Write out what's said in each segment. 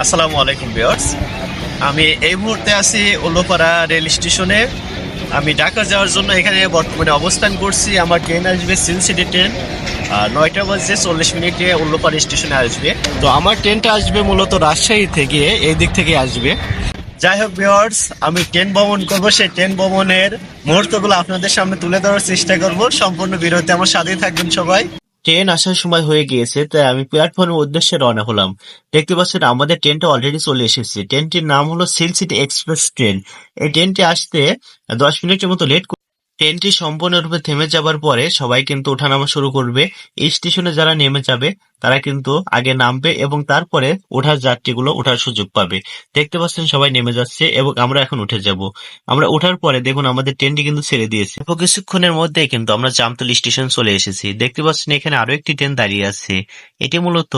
আসসালামু আলাইকুম ভিউয়ার্স। আমি এই মুহূর্তে আছি উল্লাপাড়া রেল স্টেশনে। আমি ঢাকা যাওয়ার জন্য এখানে বর্তমানে অবস্থান করছি। আমার ট্রেন আসবে সিটি ট্রেন 9:40 উল্লাপাড়া স্টেশনে আসবে। তো আমার ট্রেনটা আসবে মূলত রাজশাহী থেকে, এই দিক থেকে আসবে। যাই হোক ভিউয়ার্স, আমি ট্রেন ভ্রমণ করবো, সেই ট্রেন ভ্রমণের মুহূর্তগুলো আপনাদের সামনে তুলে ধরার চেষ্টা করব। সম্পূর্ণ ভিডিওতে আমার সাথেই থাকবেন সবাই। ট্রেন আসার সময় হয়ে গিয়েছে, তাই আমি প্ল্যাটফর্মের উদ্দেশ্যে রওনা হলাম। দেখতে পাচ্ছেন আমাদের ট্রেনটা অলরেডি চলে এসেছে। ট্রেনটির নাম হলো সিটি এক্সপ্রেস ট্রেন। এই ট্রেনটি আসতে 10 মিনিটের মতো লেট। ট্রেনটি সম্পূর্ণরূপে থেমে যাবার পরে সবাই কিন্তু ওঠানামা শুরু করবে। এই স্টেশনে যারা নেমে যাবে তারা কিন্তু আগে নামবে এবং তারপরে ওঠার যাত্রীগুলো ওঠার সুযোগ পাবে। দেখতে পাচ্ছেন সবাই নেমে যাচ্ছে এবং আমরা এখন উঠে যাব। আমরা ওঠার পরে দেখুন আমাদের ট্রেনটি কিন্তু ছেড়ে দিয়েছে। অল্প কিছুক্ষণের মধ্যেই কিন্তু আমরা জামতলী স্টেশন চলে এসেছি। দেখতে পাচ্ছেন এখানে আরো একটি ট্রেন দাঁড়িয়ে আছে। এটি মূলত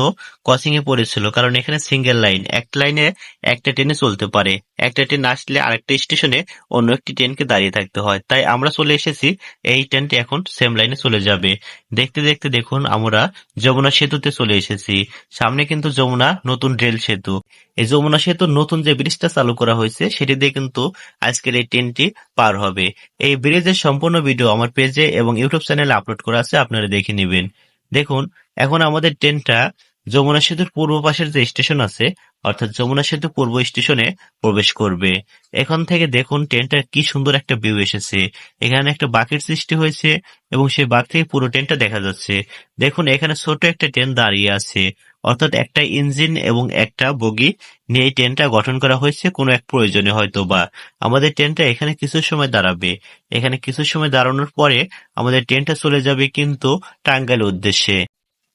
ক্রসিং এ পড়েছিল, কারণ এখানে সিঙ্গেল লাইন, একটা লাইনে একটা ট্রেনে চলতে পারে। একটা ট্রেন আসলে আরেকটা স্টেশনে অন্য একটি ট্রেনকে দাঁড়িয়ে থাকতে হয়, তাই আমরা চলে এসেছি। এই ট্রেনটি এখন সেম লাইনে চলে যাবে। দেখতে দেখতে দেখুন আমরা যমুনা সেতুতে চলে এসেছি। সামনে কিন্তু যমুনা নতুন রেল সেতু। এই যমুনা সেতুর নতুন যে ব্রিজটা চালু করা হয়েছে সেটি দিয়ে কিন্তু আজকের এই ট্রেনটি পার হবে। এই ব্রিজের সম্পূর্ণ ভিডিও আমার পেজে এবং ইউটিউব চ্যানেলে আপলোড করা আছে, আপনারা দেখে নেবেন। দেখুন এখন আমাদের ট্রেনটা যমুনা সেতুর পূর্ব পাশের যে স্টেশন আছে, অর্থাৎ যমুনা সেতু পূর্ব স্টেশনে প্রবেশ করবে। এখান থেকে দেখুন ট্রেনটার কি সুন্দর একটা ভিউ এসেছে। এখানে একটা বাঁকের সৃষ্টি হয়েছে এবং সেই বাঁক থেকে পুরো ট্রেনটা দেখা যাচ্ছে। দেখুন এখানে ছোট একটা ট্রেন দাঁড়িয়ে আছে, অর্থাৎ একটা ইঞ্জিন এবং একটা বগি নিয়ে এই ট্রেনটা গঠন করা হয়েছে কোনো এক প্রয়োজনে হয়তো বা। আমাদের ট্রেনটা এখানে কিছু সময় দাঁড়াবে। এখানে কিছু সময় দাঁড়ানোর পরে আমাদের ট্রেনটা চলে যাবে কিন্তু টাঙ্গাইল উদ্দেশ্যে।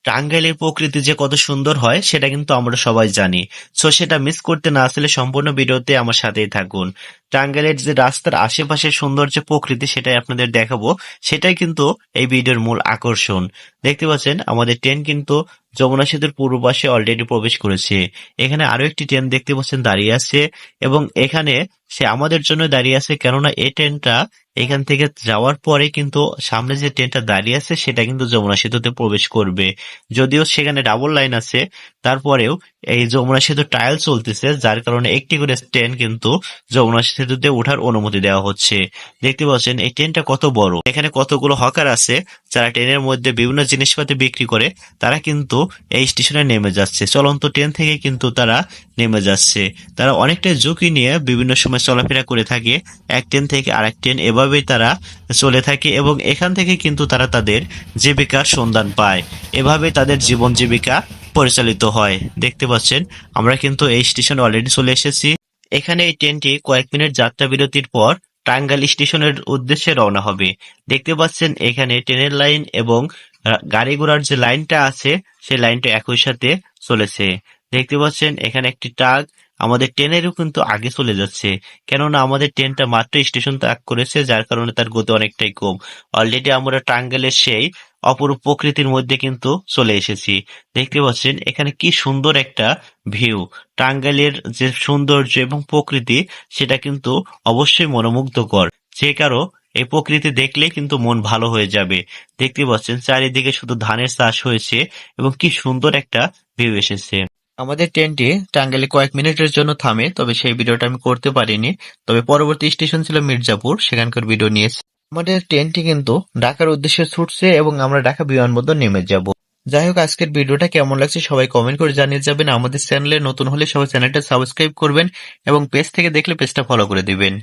টাঙ্গাইলের প্রকৃতি যে কত সুন্দর হয় সেটা কিন্তু আমরা সবাই জানি। সো সেটা মিস করতে না আসলে সম্পূর্ণ ভিডিওতে আমার সাথেই থাকুন। টাঙ্গাইলের যে রাস্তার আশেপাশের সুন্দর যে প্রকৃতি সেটাই আপনাদের দেখাবো। সেটাই কিন্তু এই ভিডিওর মূল আকর্ষণ। দেখতে পাচ্ছেন আমাদের ট্রেন কিন্তু যমুনা সেতুর পূর্ব পাশে অলরেডি প্রবেশ করেছে। এখানে আরো একটি ট্রেন দেখতে পাচ্ছেন দাঁড়িয়ে আছে এবং এখানে সে আমাদের জন্য দাঁড়িয়ে আছে, কেননা এই ট্রেনটা এখান থেকে যাওয়ার পরে কিন্তু সামনে যে ট্রেনটা দাঁড়িয়ে আছে সেটা কিন্তু যমুনা সেতুতে প্রবেশ করবে। যদিও সেখানে ডাবল লাইন আছে, তারপরেও এই যমুনা সেতু ট্রায়াল চলতেছে, যার কারণে একটি করে ট্রেন কিন্তু যমুনা সেতুতে ওঠার অনুমতি দেওয়া হচ্ছে। দেখতে পাচ্ছেন এই ট্রেনটা কত বড়। এখানে কতগুলো হকার আছে যারা ট্রেনের মধ্যে বিভিন্ন জিনিসপাতি বিক্রি করে, তারা কিন্তু এই স্টেশনে নেমে যাচ্ছে। চলন্ত ট্রেন থেকে কিন্তু তারা নেমে যাচ্ছে। তারা অনেকটাই ঝুঁকি নিয়ে বিভিন্ন সময় চলাফেরা করে থাকে, এক ট্রেন থেকে আরেক ট্রেন এভাবেই তারা চলে থাকে এবং এখান থেকে কিন্তু তারা তাদের জীবিকার সন্ধান পায়। এভাবে তাদের জীবন জীবিকা পরিচালিত হয়। দেখতে পাচ্ছেন আমরা কিন্তু এই স্টেশনে অলরেডি চলে এসেছি। এখানে এই ট্রেনটি কয়েক মিনিট যাত্রা বিরতির পর টাঙ্গাইল স্টেশনের উদ্দেশ্যে রওনা হবে। দেখতে পাচ্ছেন এখানে ট্রেনের লাইন এবং গাড়ি ঘোড়ার যে লাইনটা আছে সেই লাইনটা একই সাথে চলেছে। দেখতে পাচ্ছেন এখানে একটি ট্রাক আমাদের ট্রেনেরও কিন্তু আগে চলে যাচ্ছে, কেননা আমাদের ট্রেনটা মাত্র স্টেশন ত্যাগ করেছে, যার কারণে তার গতি অনেকটাই কম। অলরেডি আমরা টাঙ্গাইলের সেই অপরূপ প্রকৃতির মধ্যে কিন্তু চলে এসেছি। দেখতে পাচ্ছেন এখানে কি সুন্দর একটা ভিউ। টাঙ্গাইলের যে সৌন্দর্য এবং প্রকৃতি সেটা কিন্তু অবশ্যই মনোমুগ্ধকর। যে কারো এই প্রকৃতি দেখলে কিন্তু মন ভালো হয়ে যাবে। দেখতে পাচ্ছেন চারিদিকে শুধু ধানের চাষ হয়েছে এবং কি সুন্দর একটা ভিউ এসেছে। আমাদের ট্রেনটি টাঙ্গাইলে কয়েক মিনিটের জন্য থামে, তবে সেই ভিডিওটা আমি করতে পারিনি। তবে পরবর্তী স্টেশন ছিল মির্জাপুর, সেখানকার ভিডিও নিয়েছি। আমাদের ট্রেনটি কিন্তু ঢাকার উদ্দেশ্যে ছুটছে এবং আমরা ঢাকা বিমানবন্দর নেমে যাব। যাই হোক, আজকের ভিডিওটা কেমন লাগছে সবাই কমেন্ট করে জানিয়ে যাবেন। আমাদের চ্যানেলে নতুন হলে সবাই চ্যানেলটা সাবস্ক্রাইব করবেন এবং পেজ থেকে দেখলে পেজটা ফলো করে দিবেন।